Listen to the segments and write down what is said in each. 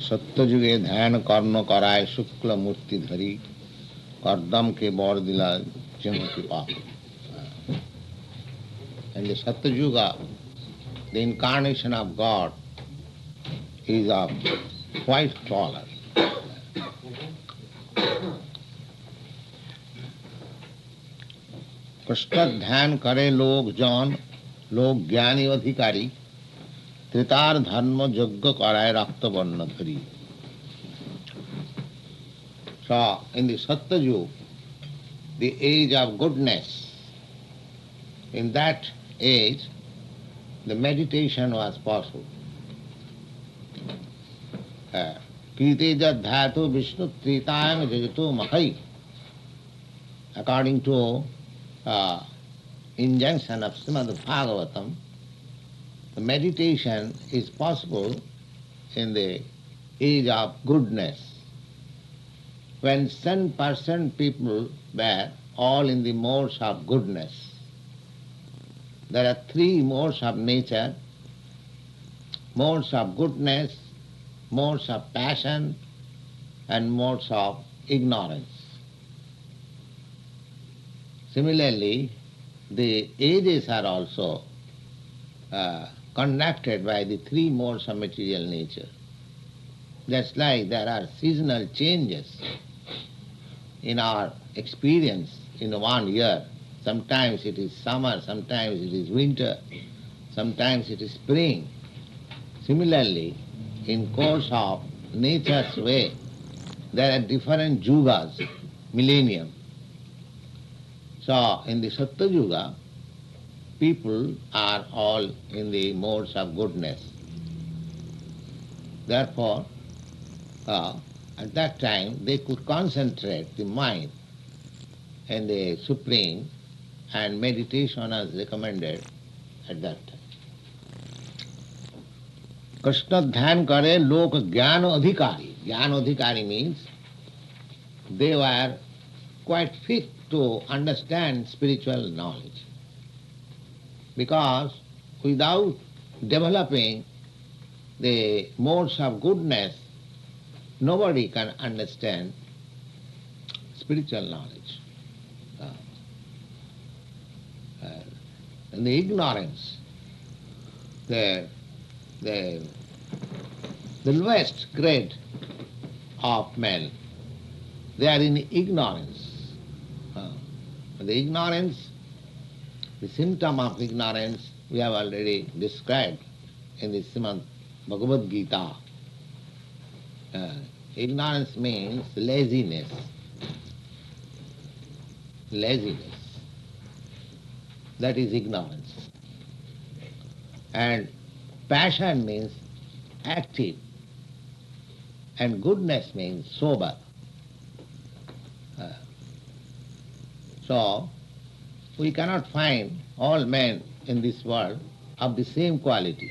सत्ययुगे ध्यान कर्ण कराय शुक्ल मूर्ति धरी कर्दम के बर दिला जम कृपा. And the Satyuga, the incarnation of God, is of white collar. Krishna ध्यान करे लोग जन, लोग ज्ञानी अधिकारी, त्रितार धर्म यज्ञ कराए रक्त वर्ण धरी. So, in the Satyuga, the age of goodness, in that age, the meditation was possible. Krite jadhyatu Vishnu tritayam jagatu mahai. According to injunction of Srimad Bhagavatam, the meditation is possible in the age of goodness. When 10% people were all in the modes of goodness. There are 3 modes of nature: modes of goodness, modes of passion, and modes of ignorance. Similarly, the ages are also conducted by the 3 modes of material nature. Just like there are seasonal changes in our experience in 1 year. Sometimes it is summer, sometimes it is winter, sometimes it is spring. Similarly, in course of nature's way, there are different yugas, millennium. So, in the Satya Yuga, people are all in the modes of goodness. Therefore, at that time, they could concentrate the mind in the Supreme, and meditation is recommended at that time. Krishna dhyan kare lok jnana adhikari. Jnana adhikari means they were quite fit to understand spiritual knowledge. Because without developing the modes of goodness, nobody can understand spiritual knowledge. And the ignorance, the lowest grade of men, they are in ignorance. The ignorance, the symptom of ignorance, we have already described in the Srimad Bhagavad Gita. Ignorance means laziness. Laziness. That is ignorance. And passion means active. And goodness means sober. So, we cannot find all men in this world of the same quality.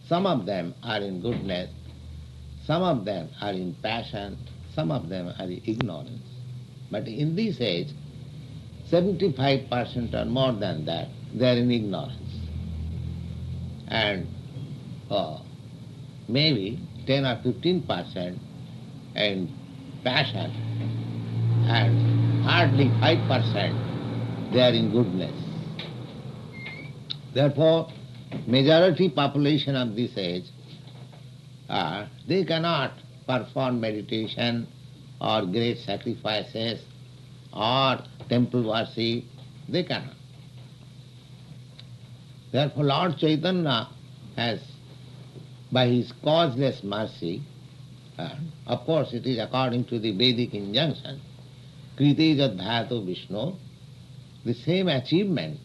Some of them are in goodness, some of them are in passion, some of them are in ignorance. But in this age, 75% or more than that, they are in ignorance. And maybe 10 or 15% in passion, and hardly 5% they are in goodness. Therefore, majority population of this age, they cannot perform meditation or great sacrifices or temple worship, they cannot. Therefore, Lord Chaitanya has, by his causeless mercy, of course it is according to the Vedic injunction, Krite jadhyatu Vishnu, the same achievement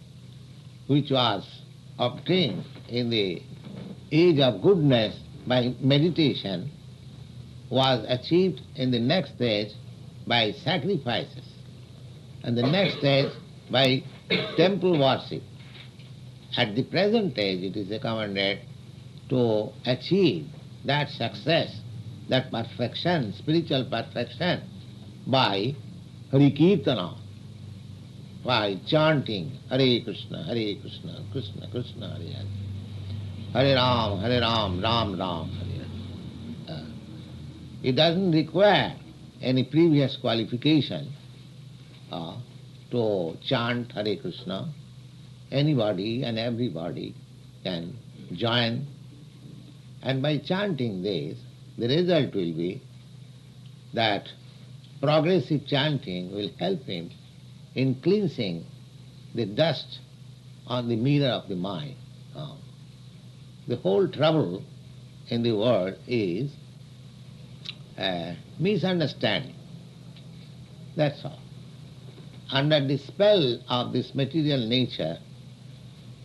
which was obtained in the age of goodness by meditation was achieved in the next stage by sacrifices, and the next stage by temple worship. At the present age, it is recommended to achieve that success, that perfection, spiritual perfection, by Hari Kirtana, by chanting Hare Krishna, Krishna Krishna, Hare Hare. Hare Ram, Ram Ram, Hare Ram. It doesn't require any previous qualification uh, to chant Hare Krishna. Anybody and everybody can join, and by chanting this, the result will be that progressive chanting will help him in cleansing the dust on the mirror of the mind. The whole trouble in the world is misunderstanding. That's all. Under the spell of this material nature,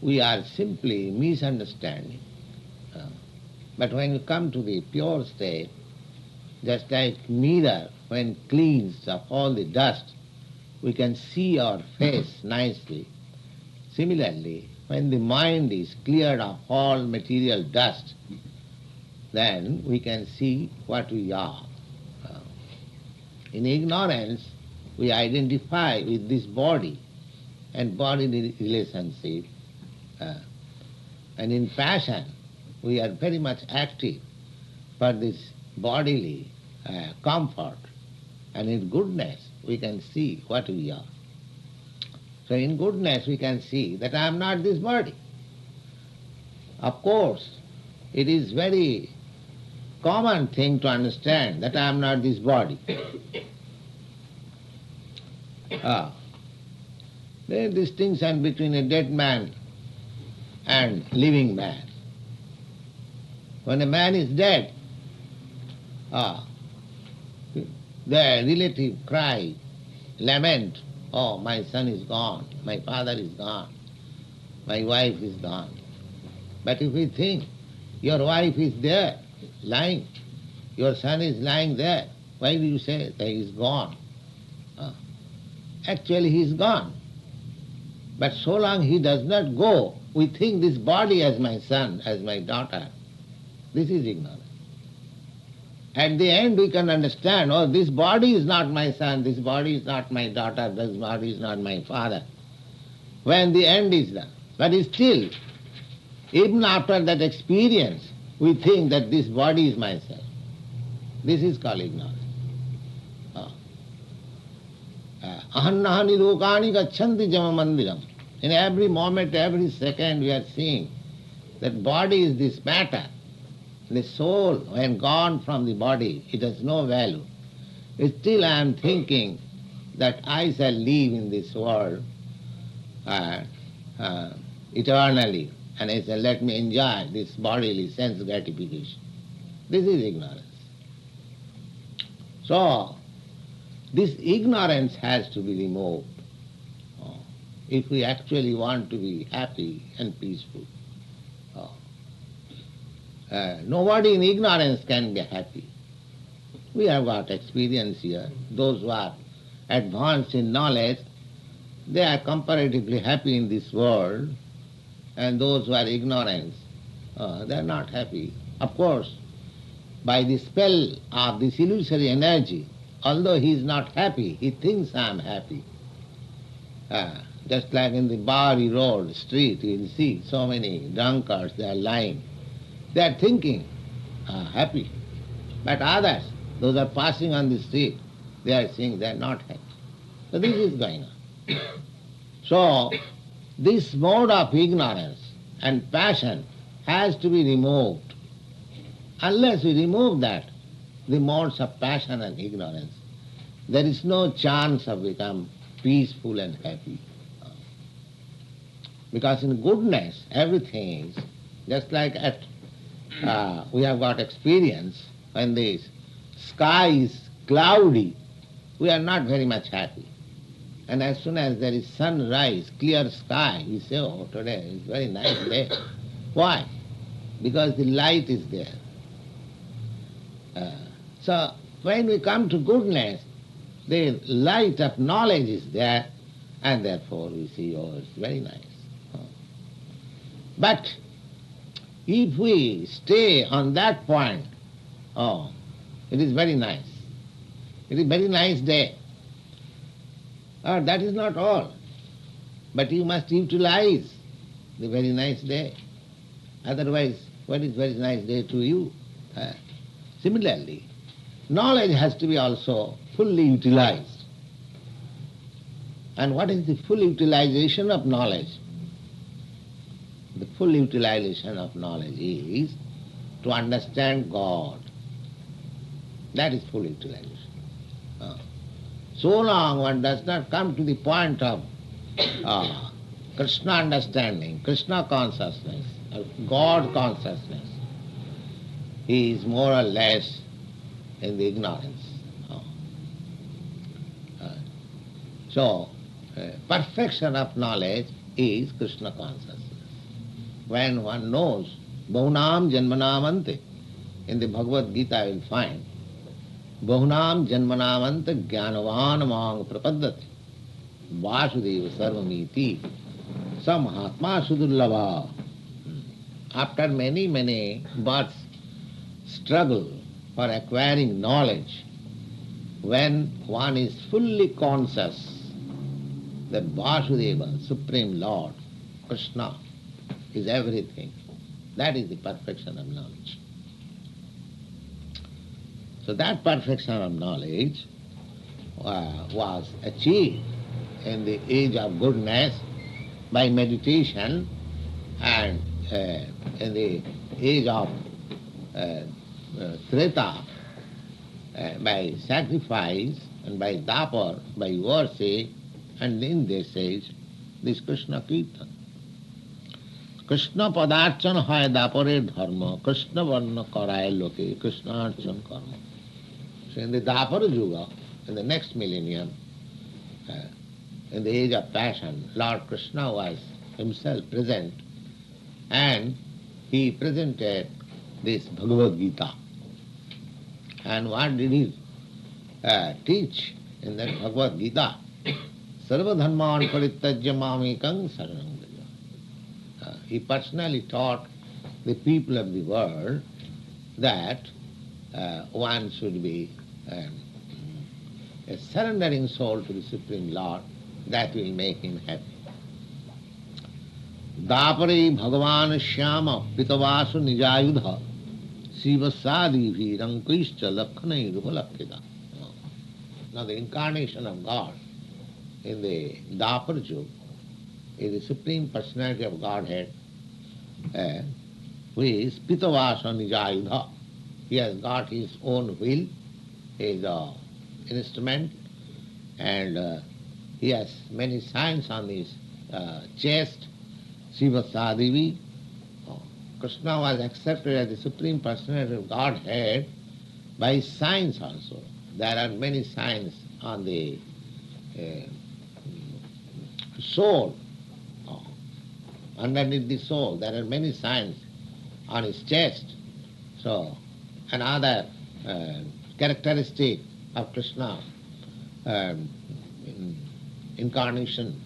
we are simply misunderstanding. But when you come to the pure state, just like mirror, when cleansed of all the dust, we can see our face nicely. Similarly, when the mind is cleared of all material dust, then we can see what we are. In ignorance, we identify with this body and bodily relationship. And in passion, we are very much active for this bodily comfort. And in goodness, we can see what we are. So in goodness, we can see that I am not this body. Of course, it is very common thing to understand that I am not this body. There is distinction between a dead man and living man. When a man is dead, the relative cry, lament, oh, my son is gone, my father is gone, my wife is gone. But if we think your wife is there, lying, your son is lying there, why do you say that he is gone? Actually he is gone. But so long he does not go, we think this body as my son, as my daughter. This is ignorance. At the end we can understand, oh, this body is not my son, this body is not my daughter, this body is not my father. When the end is done. But still, even after that experience, we think that this body is myself. This is called ignorance. Ahannahani lokani gachanti jama mandiram. In every moment, every second we are seeing that body is this matter. The soul, when gone from the body, it has no value. Still I am thinking that I shall live in this world eternally, and I shall let me enjoy this bodily sense gratification. This is ignorance. So, this ignorance has to be removed if we actually want to be happy and peaceful. Nobody in ignorance can be happy. We have got experience here. Those who are advanced in knowledge, they are comparatively happy in this world, and those who are ignorant, they are not happy. Of course, by the spell of this illusory energy, although he is not happy, he thinks I am happy. Just like in the Bowery road, street, you will see so many drunkards, they are lying. They are thinking, happy. But others, those are passing on the street, they are saying they are not happy. So this is going on. So, this mode of ignorance and passion has to be removed. Unless we remove that, the modes of passion and ignorance, there is no chance of become peaceful and happy. Because in goodness, everything is just like we have got experience when the sky is cloudy, we are not very much happy. And as soon as there is sunrise, clear sky, we say, oh, today is a very nice day. Why? Because the light is there. So when we come to goodness, the light of knowledge is there, and therefore we see, oh, it's very nice. But if we stay on that point, oh, it is very nice. It is a very nice day. That is not all. But you must utilize the very nice day. Otherwise, what is very nice day to you? Similarly, knowledge has to be also fully utilized. And what is the full utilization of knowledge? The full utilization of knowledge is to understand God. That is full utilization. So long one does not come to the point of Krishna understanding, Krishna consciousness, or God consciousness, he is more or less in the ignorance. So, perfection of knowledge is Krishna consciousness. When one knows Bahunam Janmanamante, in the Bhagavad Gita you will find Bahunam Janmanamante Jnanavan Mang Prapaddati Vasudeva Sarvamiti Samahatma Sudullabha. After many, many births, struggle for acquiring knowledge, when one is fully conscious that Vasudeva, Supreme Lord, Krishna, is everything, that is the perfection of knowledge. So that perfection of knowledge was achieved in the age of goodness by meditation, and in the age of Treta by sacrifice, and by Dapar, by worship, and in this age, this Krishna Kirtan. Krishna padarchan hai Dapare dharma, Krishna varna karay loke, Krishna archan karma. So in the Dapara Yuga, in the next millennium, in the age of passion, Lord Krishna was himself present, and he presented this Bhagavad Gita. And what did he teach in that Bhagavad Gita? Sarva dharman parityajya mamekam saranam vraja. He personally taught the people of the world that one should be a surrendering soul to the Supreme Lord. That will make him happy. Dapare Bhagavan Shyama Pitavasu Nijayudha Sivasadi Virankrishcha Lakhanai Rupalakita. Now the incarnation of God in the Dapar Yuga is the Supreme Personality of Godhead, who is Pitavasa Nijayudha. He has got his own will, he is an instrument, and he has many signs on his chest. Sivasadivi. Krishna was accepted as the Supreme Personality of Godhead by signs also. There are many signs on the soul. Underneath the soul, there are many signs on his chest. So, another characteristic of Krishna incarnation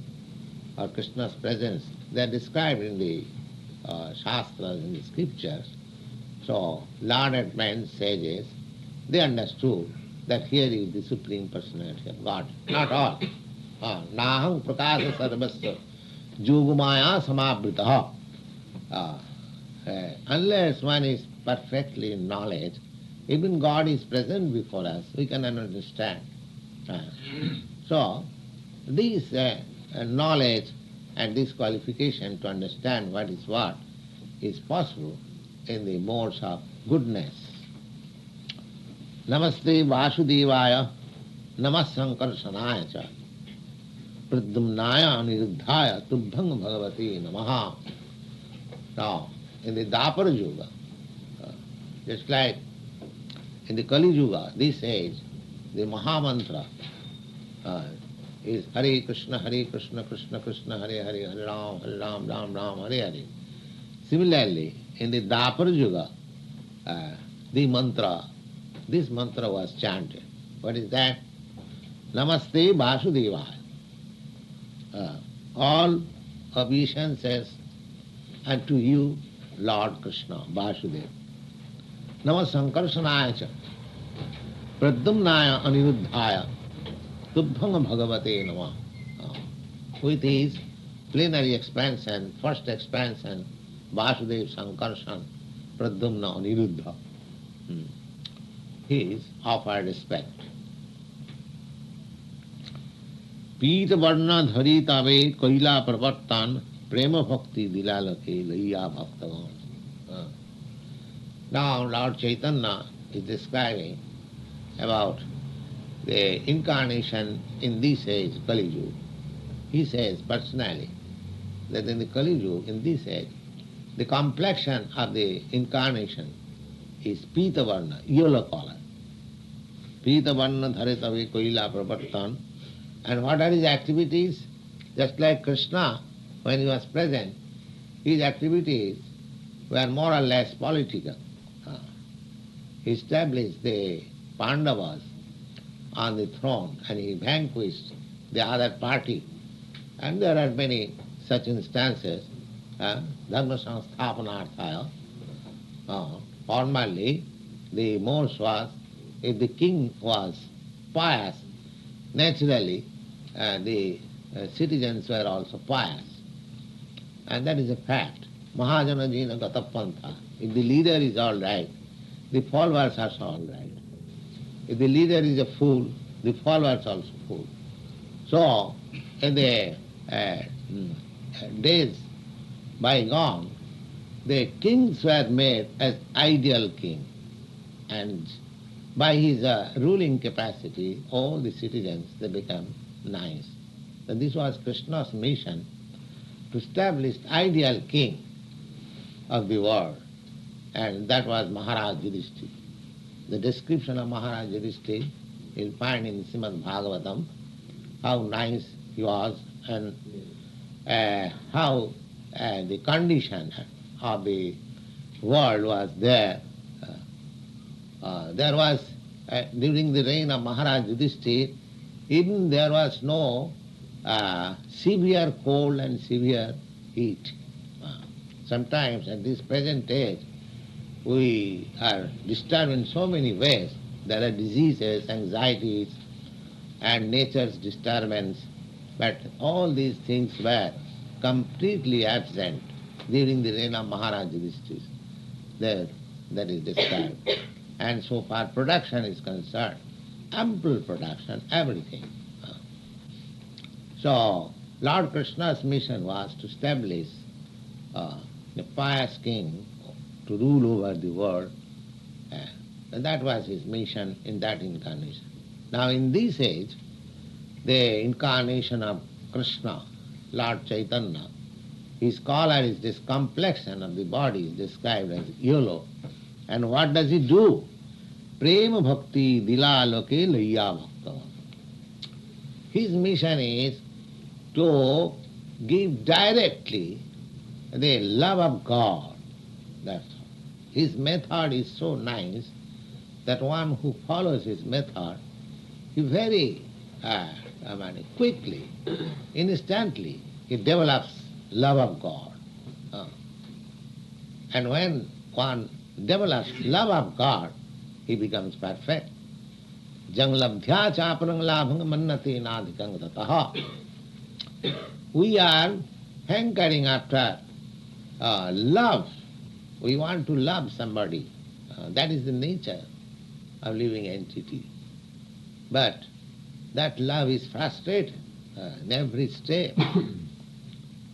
or Krishna's presence, they are described in the Shastras, in the scriptures. So, learned men, sages, they understood that here is the Supreme Personality of God. Not all. Naham prakasa sarvasya yogumaya samabritaha. Unless one is perfectly in knowledge, even God is present before us, we cannot understand. So, this knowledge and this qualification to understand what is possible in the modes of goodness. Namaste Vasudevaya, Namas Sankarsanaya cha, Pradyumnaya Aniruddhaya, Tubhang Bhagavati Namaha. Now, in the Dapara Yuga, just like in the Kali Yuga, this age, the Mahamantra is Hare Krishna, Krishna Krishna, Hare Hare, Hare Ram, Ram Ram, Hare Hare. Similarly, in the Dapara Yuga, the mantra, this mantra was chanted. What is that? Namaste Vasudevaya. All obeisances unto you, Lord Krishna, Vasudeva. Nama Sankarsanaya cha, Pradyumnaya Aniruddhaya, Tubhanga Bhagavate Nama. With his plenary expansion, first expansion, Vasudev, Sankarshan, Pradyumna, Aniruddha. He is offered respect. पीत वर्ण धरी तवे कैला प्रवर्तन प्रेम भक्ति दिलालके लैया भक्तगण. Now Lord Chaitanya is describing about the incarnation in this age, Kali Yuga. He says personally that in the Kali Yuga, in this age, the complexion of the incarnation is Pita Varna, yellow color. Pita Varna Dharitave Koila Pravartan. And what are his activities? Just like Krishna, when he was present, his activities were more or less political. He established the Pandavas on the throne and he vanquished the other party. And there are many such instances. Dharma Samsthapanarthaya. Formerly, the most was, if the king was pious, naturally the citizens were also pious. And that is a fact. Mahajana jina gatapantha. If the leader is all right, the followers are all right. If the leader is a fool, the followers are also fool. So, in the days bygone, the kings were made as ideal king. And by his ruling capacity, all the citizens, they become nice. So this was Krishna's mission, to establish ideal king of the world. And that was Maharaj Yudhishthira. The description of Maharaj Yudhishthira you'll find in Srimad Bhagavatam, how nice he was and how the condition of the world was there. There was, during the reign of Maharaj Yudhishthira, even there was no severe cold and severe heat. Sometimes at this present age, we are disturbed in so many ways. There are diseases, anxieties, and nature's disturbance. But all these things were completely absent during the reign of Maharaj Yudhishthira. That is described. And so far production is concerned, ample production, everything. So Lord Krishna's mission was to establish the pious king to rule over the world. And that was his mission in that incarnation. Now in this age, the incarnation of Krishna, Lord Chaitanya, his color is this complexion of the body is described as yellow. And what does he do? Prema bhakti dilaloke laya bhakta. His mission is to give directly the love of God. That's all. His method is so nice that one who follows his method, he very quickly, instantly, he develops love of God. And when one develops love of God, he becomes perfect. Jang labdhya chaparang labhang mannati nadhikang tataha. We are hankering after love. We want to love somebody. That is the nature of living entity. But that love is frustrated in every step.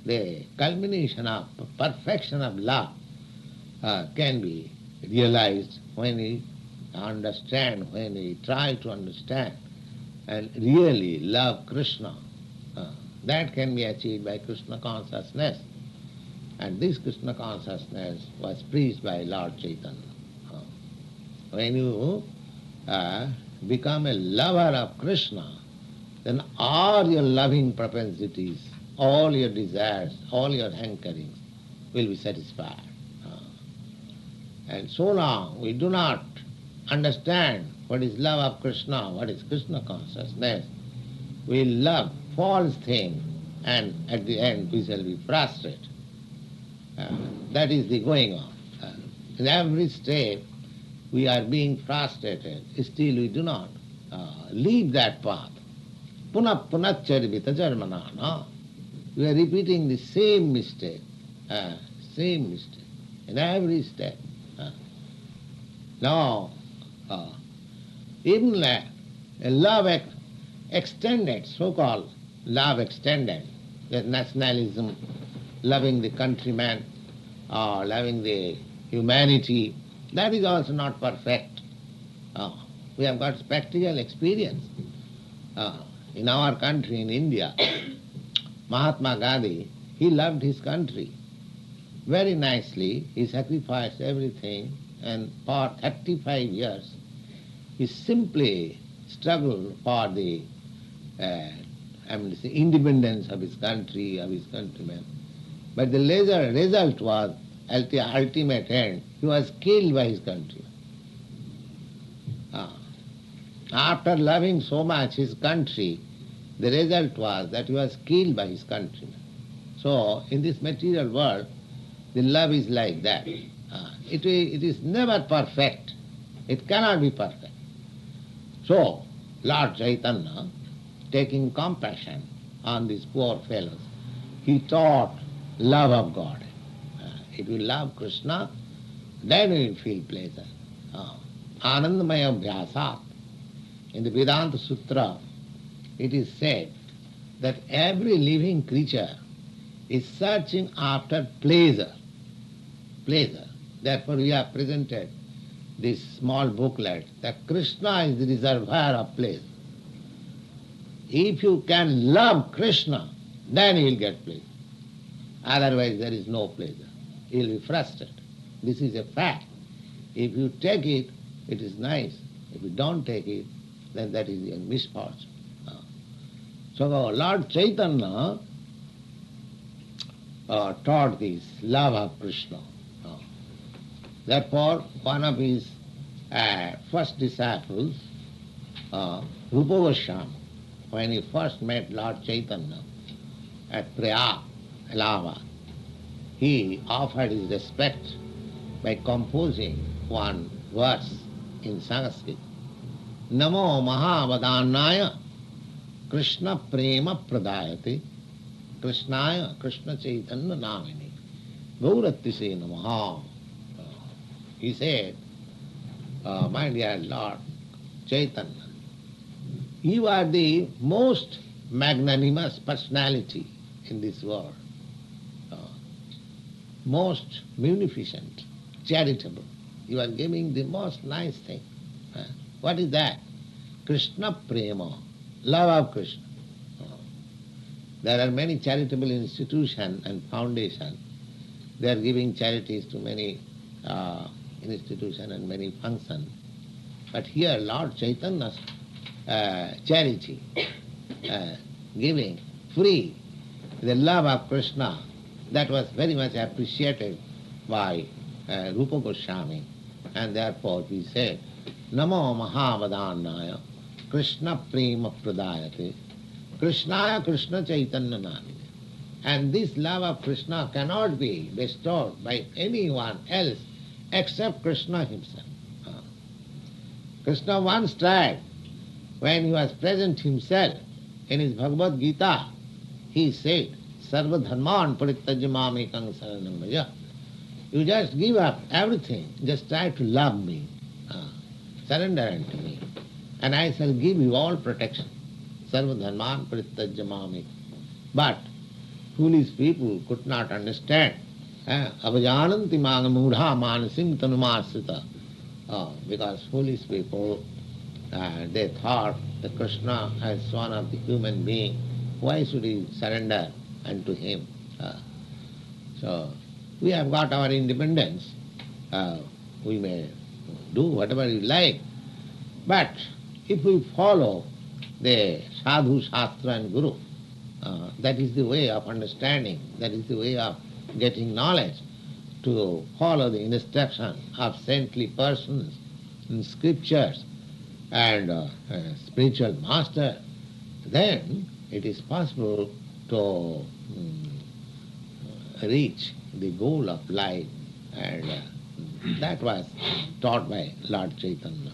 The culmination of perfection of love can be realized when we understand, when we try to understand and really love Krishna. That can be achieved by Krishna consciousness. And this Krishna consciousness was preached by Lord Chaitanya. When you become a lover of Krishna, then all your loving propensities, all your desires, all your hankerings will be satisfied. And so long we do not understand what is love of Krishna, what is Krishna consciousness, we love false things and at the end we shall be frustrated. That is the going on. In every step we are being frustrated, still we do not leave that path. Punah punacharvita jarmana. We are repeating the same mistake, same mistake in every step. Now, even a love extended, so-called love extended, that nationalism, loving the countryman, or loving the humanity, that is also not perfect. We have got practical experience. In our country, in India, Mahatma Gandhi, he loved his country very nicely. He sacrificed everything, and for 35 years he simply struggled for the independence of his country, of his countrymen. But the result was, at the ultimate end, he was killed by his country. After loving so much his country, the result was that he was killed by his countrymen. So, in this material world, the love is like that. It is never perfect. It cannot be perfect. So, Lord Chaitanya, taking compassion on these poor fellows, he taught love of God. If you love Krishna, then you will feel pleasure. Anandamaya Vyasat. In the Vedanta Sutra, it is said that every living creature is searching after pleasure. Pleasure. Therefore we have presented this small booklet that Krishna is the reservoir of pleasure. If you can love Krishna, then you will get pleasure. Otherwise there is no pleasure. You will be frustrated. This is a fact. If you take it, it is nice. If you don't take it, then that is your misfortune. So Lord Chaitanya taught this love of Krishna. Therefore, one of his first disciples, Rupa Goswami, when he first met Lord Chaitanya at Prayag, Allahabad, he offered his respect by composing one verse in Sanskrit. Namo Mahavadannaya Krishna Prema Pradayate Krishnaya Krishna Chaitanya Namini Gauratise Namaha. He said, my dear Lord Chaitanya, you are the most magnanimous personality in this world, most munificent, charitable. You are giving the most nice thing. What is that? Krishna Prema, love of Krishna. There are many charitable institutions and foundations. They are giving charities to many institutions and many functions. But here Lord Chaitanya's charity, giving free the love of Krishna, that was very much appreciated by Rupa Goswami. And therefore he said, Namo Mahavadannaya Krishna Prema Pradayate Krishnaya Krishna Chaitanya Namine. And this love of Krishna cannot be bestowed by anyone else except Krishna himself. Krishna once tried, when he was present himself in his Bhagavad Gita, he said, Sarva dharman parityajya mamekam saranam vraja. You just give up everything, just try to love me, surrender unto me, and I shall give you all protection. Sarva dharman parityajya mamekam. But foolish people could not understand. Avajananti maga mudha manasim tanumasrita. Because foolish people, they thought that Krishna as one of the human being, why should he surrender unto him? So we have got our independence. We may do whatever we like. But if we follow the sadhu, shastra and guru, that is the way of understanding, that is the way of getting knowledge, to follow the instruction of saintly persons in scriptures and spiritual master, then it is possible to reach the goal of life. And that was taught by Lord Chaitanya.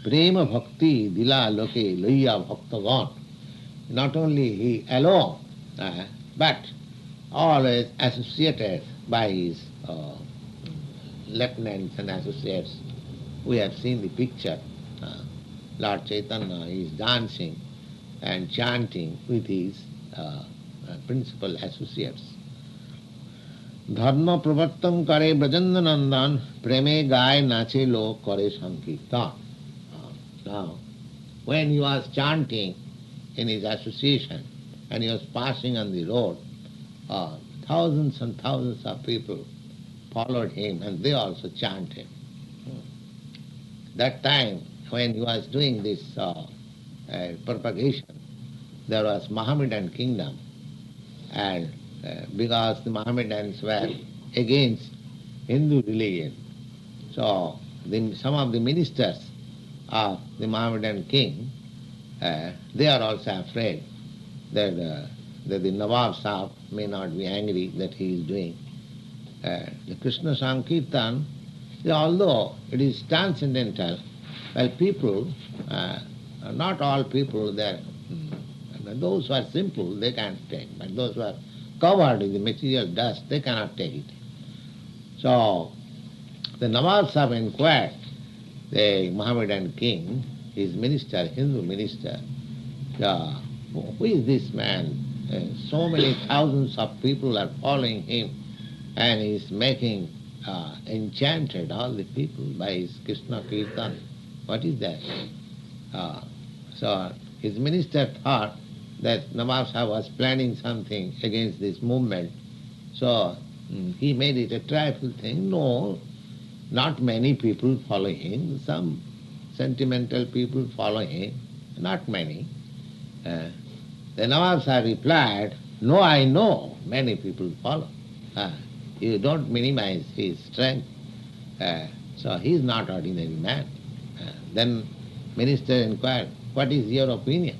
Prema Bhakti Dila Loke Loya Bhaktavan. Not only he alone, but always associated by his lieutenants and associates. We have seen the picture. Uh, Lord Chaitanya is dancing and chanting with his principal associates. Dharma pravartam kare brajandanandan preme gai nache lo kare sankirtan. Now, when he was chanting in his association and he was passing on the road, thousands and thousands of people followed him and they also chanted. That time, when he was doing this propagation, there was Mohammedan kingdom, and because the Mohammedans were against Hindu religion, so some of the ministers of the Mohammedan king, they are also afraid that the Nawab Sahib may not be angry that he is doing. The Krishna Sankirtan, although it is transcendental, well, people, not all people, those who are simple, they can't take, but those who are covered in the material dust, they cannot take it. So, the Nawab Sahib inquired the Mohammedan king, his minister, Hindu minister, who is this man? So many thousands of people are following him, and he is making enchanted all the people by his Krishna Kirtan. What is that? So his minister thought that Nawab Sahib was planning something against this movement. So he made it a trifle thing. No, not many people follow him. Some sentimental people follow him, not many. The Nawab Sahib replied, no, I know many people follow. You don't minimize his strength. So he is not ordinary man. Then minister inquired, what is your opinion?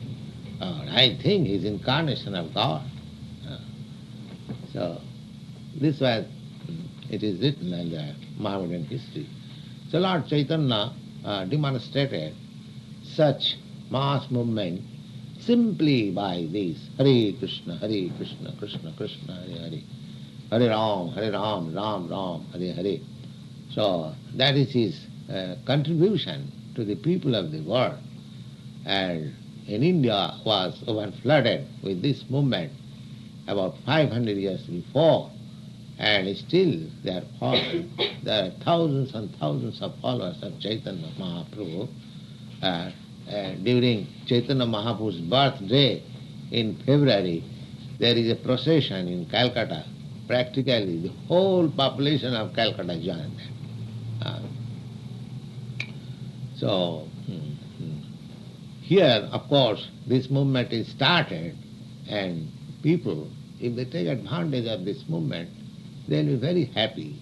I think he is incarnation of God. So this was, it is written in the Mohammedan history. So Lord Chaitanya demonstrated such mass movement simply by this Hare Krishna, Krishna Krishna, Hare Hare, Hare Ram, Ram Ram, Hare Hare. So that is his contribution to the people of the world. And in India was overflooded with this movement about 500 years before, and still they are following. There are thousands and thousands of followers of Chaitanya Mahaprabhu. During Chaitanya Mahaprabhu's birthday in February, there is a procession in Calcutta. Practically the whole population of Calcutta joined them. So here, of course, this movement is started, and people, if they take advantage of this movement, they will be very happy.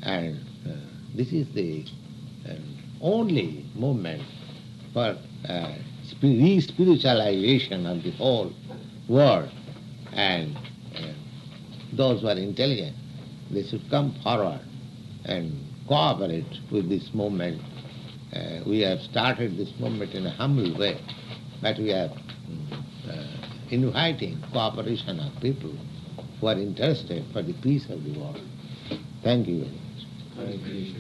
And this is the only movement for re-spiritualization of the whole world. And those who are intelligent, they should come forward and cooperate with this movement. We have started this movement in a humble way, but we are inviting cooperation of people who are interested for the peace of the world. Thank you very much.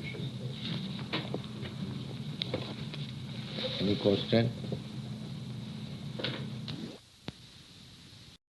Any question?